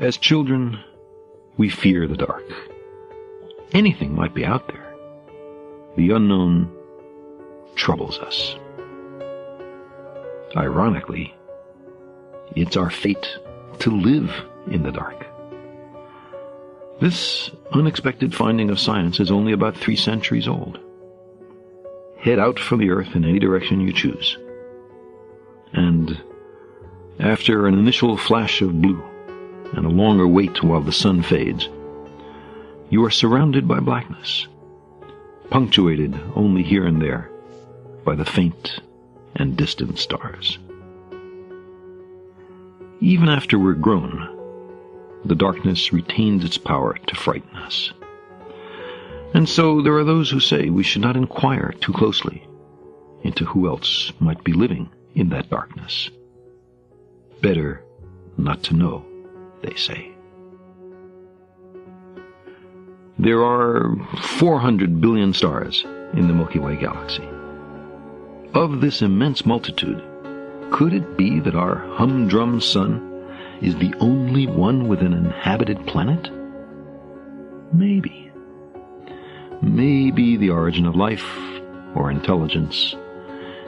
As children, we fear the dark. Anything might be out there. The unknown troubles us. Ironically, it's our fate to live in the dark. This unexpected finding of science is only about 3 centuries old. Head out from the earth in any direction you choose. And after an initial flash of blue and a longer wait while the sun fades, you are surrounded by blackness, punctuated only here and there by the faint and distant stars. Even after we're grown, the darkness retains its power to frighten us. And so there are those who say we should not inquire too closely into who else might be living in that darkness. Better not to know, they say. There are 400 billion stars in the Milky Way galaxy. Of this immense multitude, could it be that our humdrum sun is the only one with an inhabited planet? Maybe. Maybe the origin of life or intelligence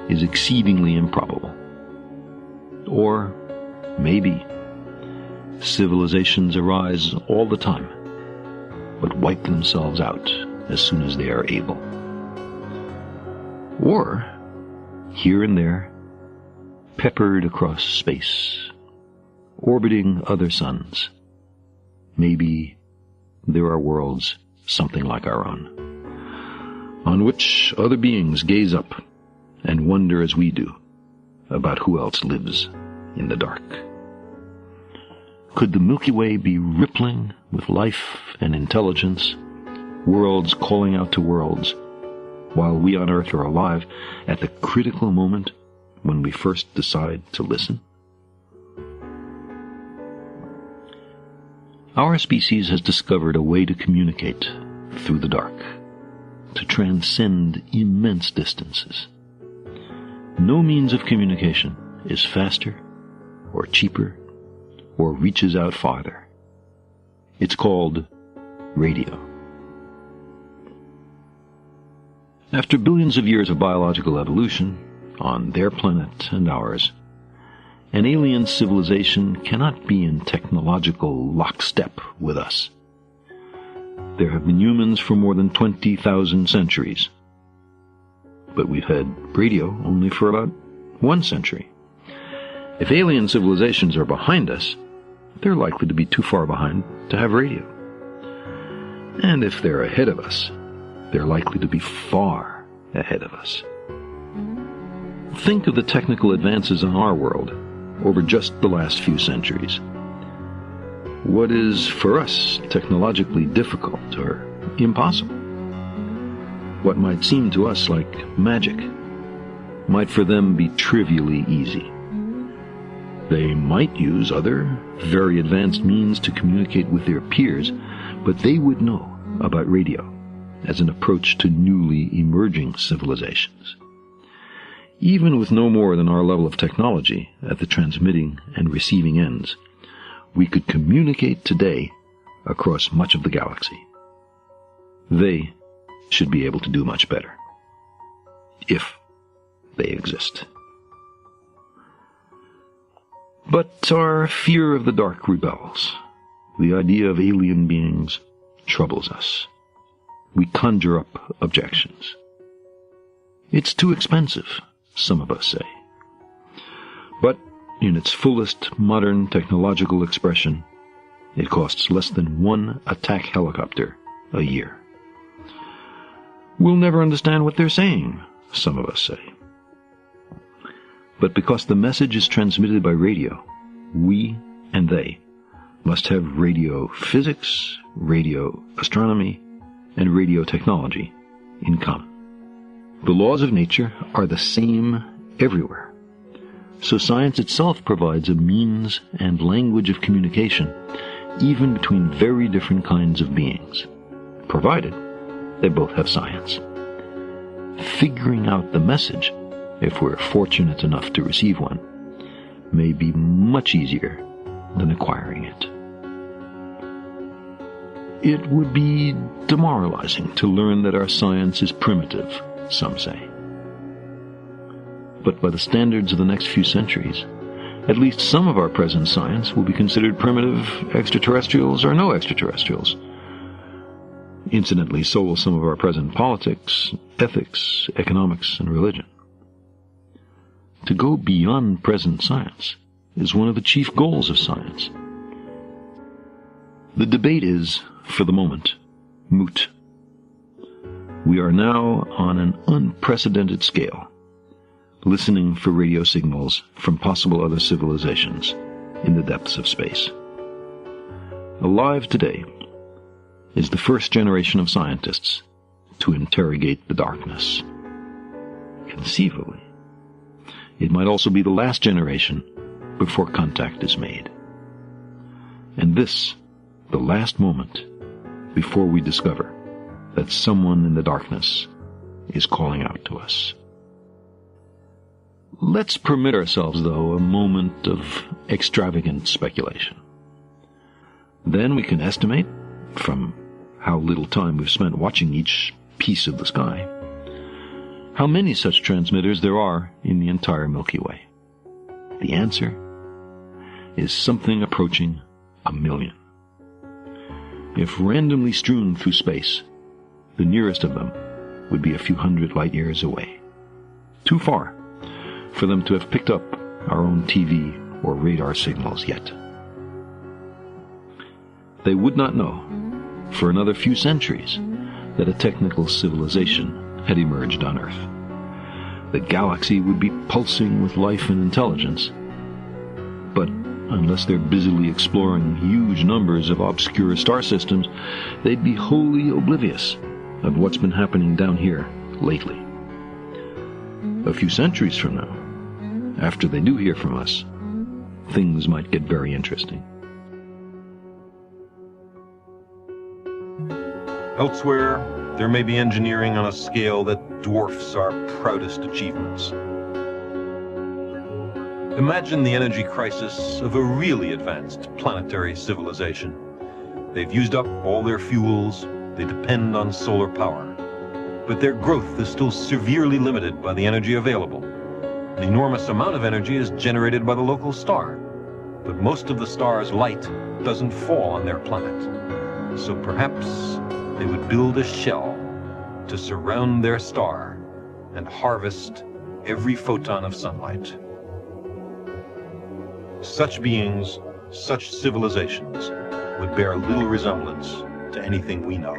is exceedingly improbable. Or maybe civilizations arise all the time, but wipe themselves out as soon as they are able. Or, here and there, peppered across space, orbiting other suns, maybe there are worlds something like our own, on which other beings gaze up and wonder as we do about who else lives in the dark. Could the Milky Way be rippling with life and intelligence, worlds calling out to worlds, while we on Earth are alive at the critical moment when we first decide to listen? Our species has discovered a way to communicate through the dark, to transcend immense distances. No means of communication is faster or cheaper or reaches out farther. It's called radio. After billions of years of biological evolution, on their planet and ours, an alien civilization cannot be in technological lockstep with us. There have been humans for more than 20,000 centuries, but we've had radio only for about 1 century. If alien civilizations are behind us, they're likely to be too far behind to have radio. And if they're ahead of us, they're likely to be far ahead of us. Think of the technical advances in our world over just the last few centuries. What is for us technologically difficult or impossible? What might seem to us like magic might for them be trivially easy. They might use other, very advanced means to communicate with their peers, but they would know about radio as an approach to newly emerging civilizations. Even with no more than our level of technology at the transmitting and receiving ends, we could communicate today across much of the galaxy. They should be able to do much better, if they exist. But our fear of the dark rebels. The idea of alien beings troubles us. We conjure up objections. It's too expensive, some of us say. But in its fullest modern technological expression, it costs less than 1 attack helicopter a year. We'll never understand what they're saying, some of us say. But because the message is transmitted by radio, we and they must have radio physics, radio astronomy, and radio technology in common. The laws of nature are the same everywhere. So science itself provides a means and language of communication even between very different kinds of beings, provided they both have science. Figuring out the message, if we're fortunate enough to receive one, may be much easier than acquiring it. It would be demoralizing to learn that our science is primitive, some say. But by the standards of the next few centuries, at least some of our present science will be considered primitive extraterrestrials or no extraterrestrials. Incidentally, so will some of our present politics, ethics, economics, and religion. To go beyond present science is one of the chief goals of science. The debate is, for the moment, moot. We are now on an unprecedented scale, listening for radio signals from possible other civilizations in the depths of space. Alive today is the first generation of scientists to interrogate the darkness. Conceivably, it might also be the last generation before contact is made. And this, the last moment before we discover that someone in the darkness is calling out to us. Let's permit ourselves, though, a moment of extravagant speculation. Then we can estimate, from how little time we've spent watching each piece of the sky, how many such transmitters there are in the entire Milky Way. The answer is something approaching 1 million. If randomly strewn through space, the nearest of them would be a few hundred light years away. Too far for them to have picked up our own TV or radar signals yet. They would not know, for another few centuries, that a technical civilization had emerged on Earth. The galaxy would be pulsing with life and intelligence, but unless they're busily exploring huge numbers of obscure star systems, they'd be wholly oblivious of what's been happening down here lately. A few centuries from now, after they do hear from us, things might get very interesting. Elsewhere, there may be engineering on a scale that dwarfs our proudest achievements. Imagine the energy crisis of a really advanced planetary civilization. They've used up all their fuels, they depend on solar power, but their growth is still severely limited by the energy available. An enormous amount of energy is generated by the local star, but most of the star's light doesn't fall on their planet. So perhaps they would build a shell to surround their star and harvest every photon of sunlight. Such beings, such civilizations, would bear little resemblance to anything we know.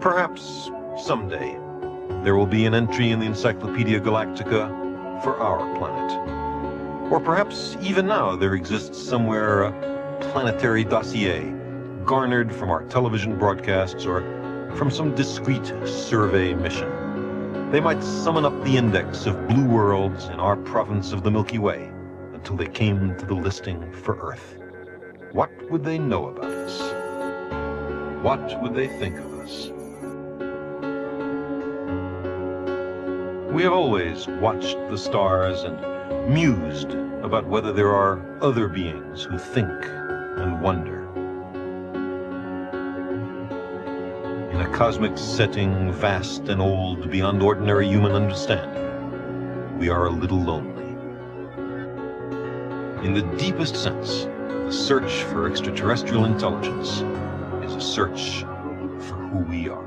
Perhaps someday there will be an entry in the Encyclopedia Galactica for our planet. Or perhaps even now there exists somewhere a planetary dossier garnered from our television broadcasts or from some discreet survey mission. They might summon up the index of blue worlds in our province of the Milky Way until they came to the listing for Earth. What would they know about us? What would they think of us? We have always watched the stars and mused about whether there are other beings who think and wonder. In a cosmic setting vast and old beyond ordinary human understanding, we are a little lonely. In the deepest sense, the search for extraterrestrial intelligence is a search for who we are.